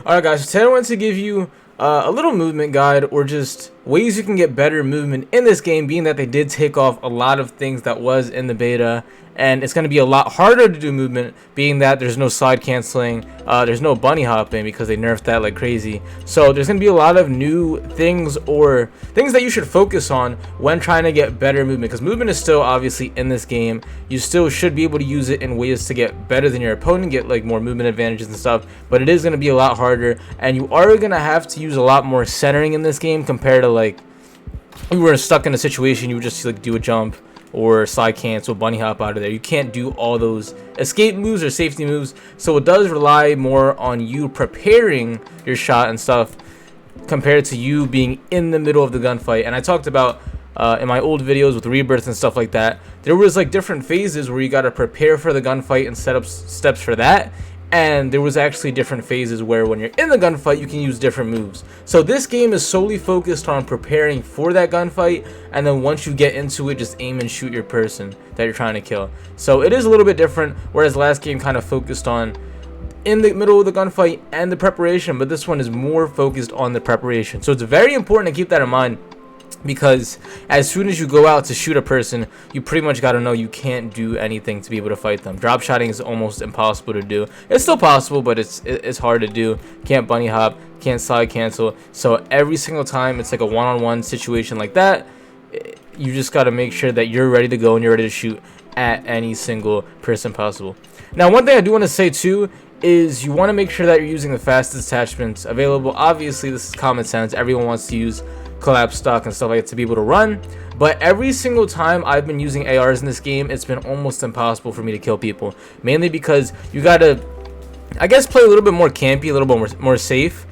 Alright guys, so today I want to give you a little movement guide, or just ways you can get better movement in this game, being that they did take off a lot of things that was in the beta, and it's going to be a lot harder to do movement, being that there's no slide canceling, there's no bunny hopping because they nerfed that like crazy. So there's going to be a lot of new things, or things that you should focus on when trying to get better movement, because movement is still obviously in this game. You still should be able to use it in ways to get better than your opponent, get like more movement advantages and stuff, but it is going to be a lot harder, and you are going to have to use a lot more centering in this game compared to like you were stuck in a situation you would just like do a jump or slide cancel, bunny hop out of there. You can't do all those escape moves or safety moves, so it does rely more on you preparing your shot and stuff compared to you being in the middle of the gunfight. And I talked about in my old videos with rebirth and stuff like that, there was like different phases where you got to prepare for the gunfight and set up steps for that. And there was actually different phases where when you're in the gunfight you can use different moves. So this game is solely focused on preparing for that gunfight, and then once you get into it, just aim and shoot your person that you're trying to kill. So it is a little bit different, whereas last game kind of focused on in the middle of the gunfight and the preparation, but this one is more focused on the preparation. So it's very important to keep that in mind, because as soon as you go out to shoot a person, you pretty much got to know you can't do anything to be able to fight them. Drop shotting is almost impossible to do. It's still possible, but it's hard to do. Can't bunny hop, can't slide cancel. So every single time it's like a one-on-one situation like that, you just got to make sure that you're ready to go and you're ready to shoot at any single person possible. Now, one thing I do want to say too is you want to make sure that you're using the fastest attachments available. Obviously, this is common sense. Everyone wants to use collapse stock and stuff like that to be able to run, but every single time I've been using ARs in this game, it's been almost impossible for me to kill people, mainly because you gotta, I guess, play a little bit more campy, a little bit more safe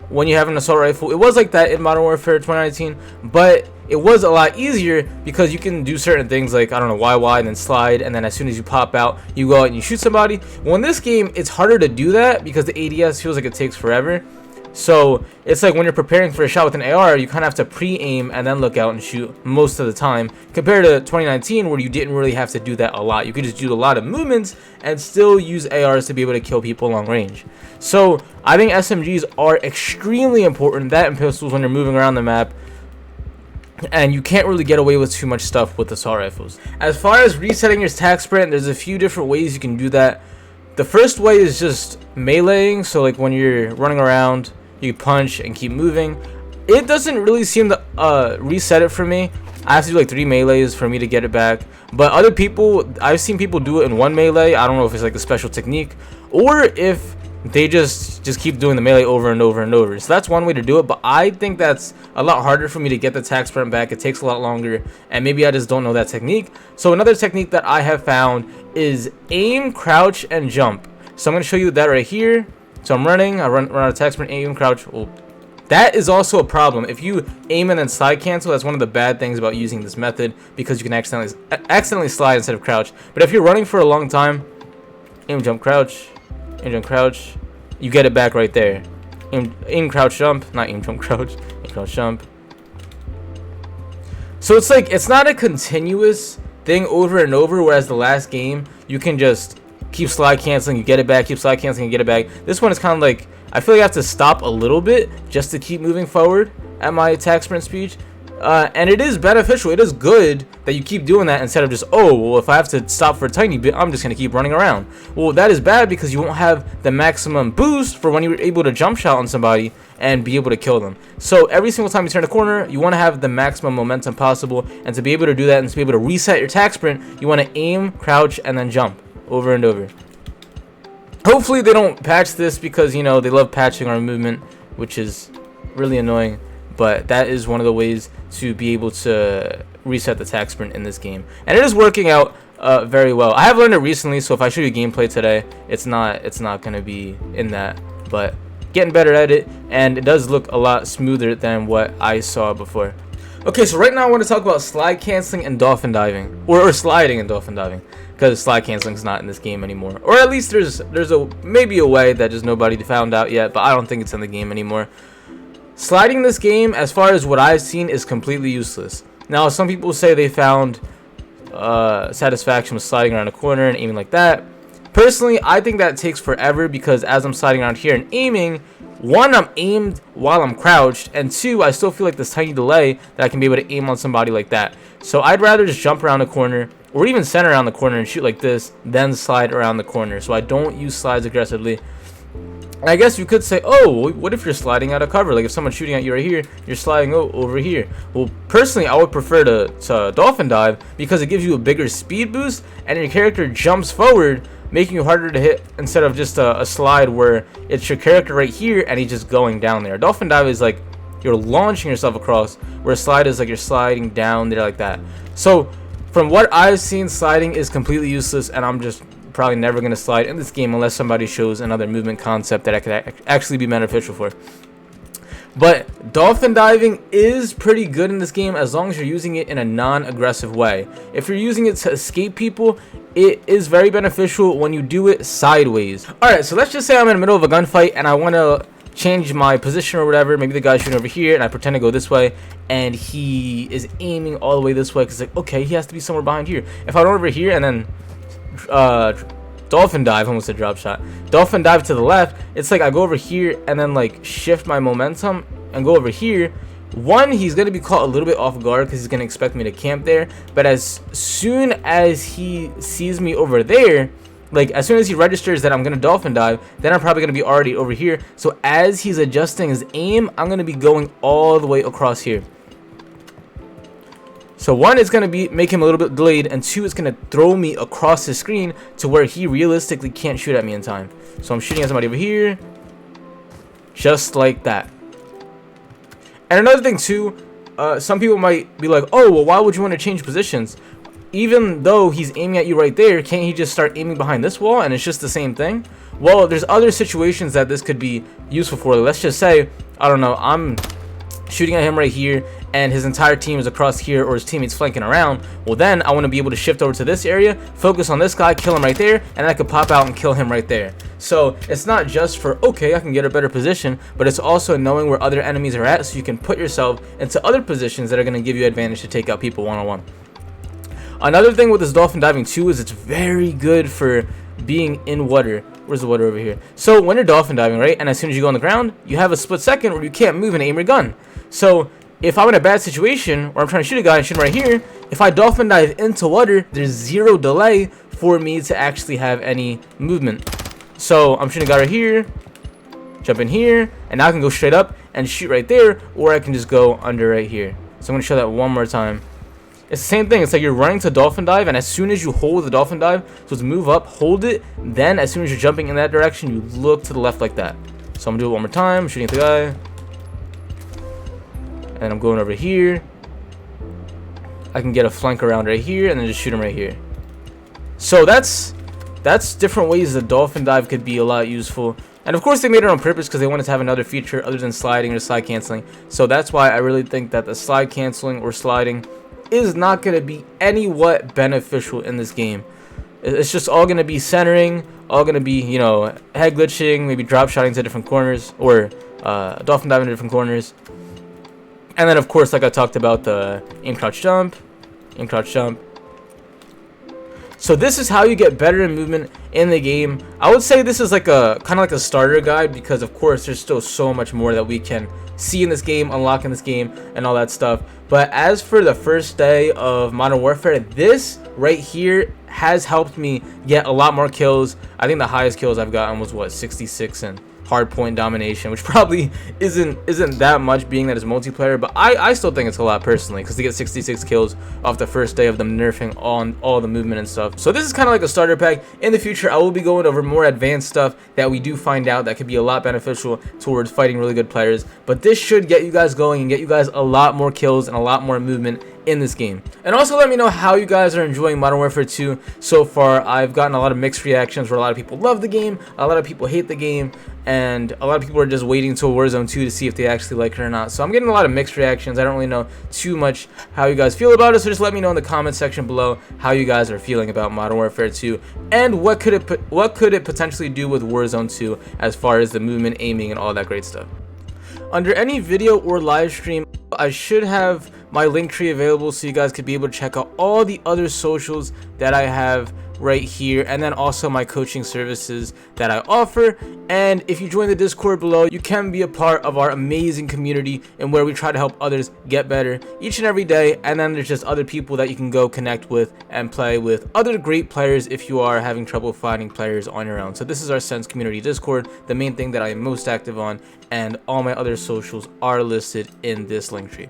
when you have an assault rifle. It was like that in Modern Warfare 2019, but it was a lot easier because you can do certain things like, I don't know, YY and then slide, and then as soon as you pop out, you go out and you shoot somebody. Well, in this game, it's harder to do that because the ADS feels like it takes forever. So it's like when you're preparing for a shot with an AR, you kind of have to pre-aim and then look out and shoot most of the time, compared to 2019 where you didn't really have to do that a lot. You could just do a lot of movements and still use ARs to be able to kill people long range. So I think SMGs are extremely important, that and pistols, when you're moving around the map, and you can't really get away with too much stuff with assault rifles. As far as resetting your attack sprint, there's a few different ways you can do that. The first way is just meleeing, so like when you're running around, you punch and keep moving. It doesn't really seem to reset it for me. I have to do like 3 melees for me to get it back, but other people, I've seen people do it in 1 melee. I don't know if it's like a special technique or if they just keep doing the melee over and over and over. So that's one way to do it, but I think that's a lot harder for me to get the attack sprint back. It takes a lot longer, and maybe I just don't know that technique. So another technique that I have found is aim, crouch, and jump. So I'm going to show you that right here. So I'm running, I run attack sprint, aim, crouch. Well, that is also a problem. If you aim and then slide cancel, that's one of the bad things about using this method, because you can accidentally slide instead of crouch. But if you're running for a long time, aim, jump, crouch, aim, jump, crouch, you get it back right there. Aim, crouch, jump, not aim, jump, crouch, aim, crouch, jump. So it's like, it's not a continuous thing over and over, whereas the last game, you can just keep slide canceling, you get it back, keep slide canceling, you get it back. This one is kind of like, I feel like I have to stop a little bit just to keep moving forward at my attack sprint speed. And it is beneficial, it is good that you keep doing that instead of just, oh, well, if I have to stop for a tiny bit, I'm just going to keep running around. Well, that is bad because you won't have the maximum boost for when you're able to jump shot on somebody and be able to kill them. So every single time you turn a corner, you want to have the maximum momentum possible, and to be able to do that and to be able to reset your attack sprint, you want to aim, crouch, and then jump over and over. Hopefully they don't patch this, because, you know, they love patching our movement, which is really annoying, but that is one of the ways to be able to reset the attack sprint in this game, and it is working out very well. I have learned it recently, so if I show you gameplay today, it's not going to be in that, but getting better at it, and it does look a lot smoother than what I saw before. Okay, so right now I want to talk about slide canceling and dolphin diving, or sliding and dolphin diving, because slide canceling is not in this game anymore, or at least there's maybe a way that just nobody found out yet, but I don't think it's in the game anymore. Sliding in this game, as far as what I've seen, is completely useless. Now, some people say they found satisfaction with sliding around a corner and aiming like that. Personally, I think that takes forever, because as I'm sliding around here and aiming, one, I'm aimed while I'm crouched, and two, I still feel like this tiny delay that I can be able to aim on somebody like that. So I'd rather just jump around the corner, or even center around the corner and shoot like this, then slide around the corner. So I don't use slides aggressively. And I guess you could say, oh, what if you're sliding out of cover? Like if someone's shooting at you right here, you're sliding over here. Well, personally, I would prefer to dolphin dive because it gives you a bigger speed boost and your character jumps forward, making you harder to hit instead of just a slide where it's your character right here and he's just going down there. Dolphin dive is like you're launching yourself across, where slide is like you're sliding down there like that. So from what I've seen, sliding is completely useless, and I'm just probably never going to slide in this game unless somebody shows another movement concept that I could actually be beneficial for. But dolphin diving is pretty good in this game as long as you're using it in a non-aggressive way. If you're using it to escape people, it is very beneficial when you do it sideways. Alright, so let's just say I'm in the middle of a gunfight and I want to change my position or whatever. Maybe the guy's shooting over here and I pretend to go this way and he is aiming all the way this way because like, okay, he has to be somewhere behind here. If I go over here and then dolphin dive, almost a drop shot, dolphin dive to the left, it's like I go over here and then like shift my momentum and go over here. One, he's going to be caught a little bit off guard because he's going to expect me to camp there, but as soon as he sees me over there, like as soon as he registers that I'm going to dolphin dive, then I'm probably going to be already over here. So as he's adjusting his aim, I'm going to be going all the way across here. So one, it's going to be make him a little bit delayed, and two, it's going to throw me across the screen to where he realistically can't shoot at me in time. So I'm shooting at somebody over here, just like that. And another thing too, some people might be like, oh, well, why would you want to change positions? Even though he's aiming at you right there, can't he just start aiming behind this wall and it's just the same thing? Well, there's other situations that this could be useful for. Let's just say, I don't know, I'm shooting at him right here and his entire team is across here, or his teammates flanking around. Well, then I want to be able to shift over to this area, focus on this guy, kill him right there, and I could pop out and kill him right there. So it's not just for, okay, I can get a better position, but it's also knowing where other enemies are at so you can put yourself into other positions that are going to give you advantage to take out people one-on-one. Another thing with this dolphin diving too is it's very good for being in water. Where's the water over here? So when you're dolphin diving, right, and as soon as you go on the ground, you have a split second where you can't move and aim your gun. So if I'm in a bad situation where I'm trying to shoot a guy and shoot him right here, if I dolphin dive into water, there's zero delay for me to actually have any movement. So I'm shooting a guy right here, jump in here, and now I can go straight up and shoot right there, or I can just go under right here. So I'm going to show that one more time. It's the same thing. It's like you're running to dolphin dive, and as soon as you hold the dolphin dive, so it's move up, hold it, then as soon as you're jumping in that direction, you look to the left like that. So I'm going to do it one more time, shooting at the guy. And I'm going over here. I can get a flank around right here and then just shoot him right here. So that's different ways the dolphin dive could be a lot useful. And of course they made it on purpose because they wanted to have another feature other than sliding or slide canceling. So that's why I really think that the slide canceling or sliding is not going to be anywhat beneficial in this game. It's just all going to be centering, all going to be, you know, head glitching, maybe drop shotting to different corners, or dolphin diving to different corners. And then, of course, like I talked about, the aim, crouch, jump, aim, crouch, jump. So this is how you get better in movement in the game. I would say this is like a kind of like a starter guide because, of course, there's still so much more that we can see in this game, unlock in this game, and all that stuff. But as for the first day of Modern Warfare, this right here has helped me get a lot more kills. I think the highest kills I've gotten was, what, 66 and hardpoint domination, which probably isn't that much being that it's multiplayer, but I still think it's a lot personally, because to get 66 kills off the first day of them nerfing on all the movement and stuff. So this is kind of like a starter pack. In the future I will be going over more advanced stuff that we do find out that could be a lot beneficial towards fighting really good players, but this should get you guys going and get you guys a lot more kills and a lot more movement in this game. And also let me know how you guys are enjoying Modern Warfare 2 so far. I've gotten a lot of mixed reactions where a lot of people love the game, a lot of people hate the game, and a lot of people are just waiting until Warzone 2 to see if they actually like it or not. So I'm getting a lot of mixed reactions. I don't really know too much how you guys feel about it, so just let me know in the comment section below how you guys are feeling about Modern Warfare 2 and what could it potentially do with Warzone 2 as far as the movement, aiming, and all that great stuff. Under any video or live stream, I should have my link tree available so you guys could be able to check out all the other socials that I have right here, and then also my coaching services that I offer. And if you join the Discord below, you can be a part of our amazing community and where we try to help others get better each and every day. And then there's just other people that you can go connect with and play with other great players if you are having trouble finding players on your own. So this is our Sense Community Discord, the main thing that I am most active on, and all my other socials are listed in this link tree.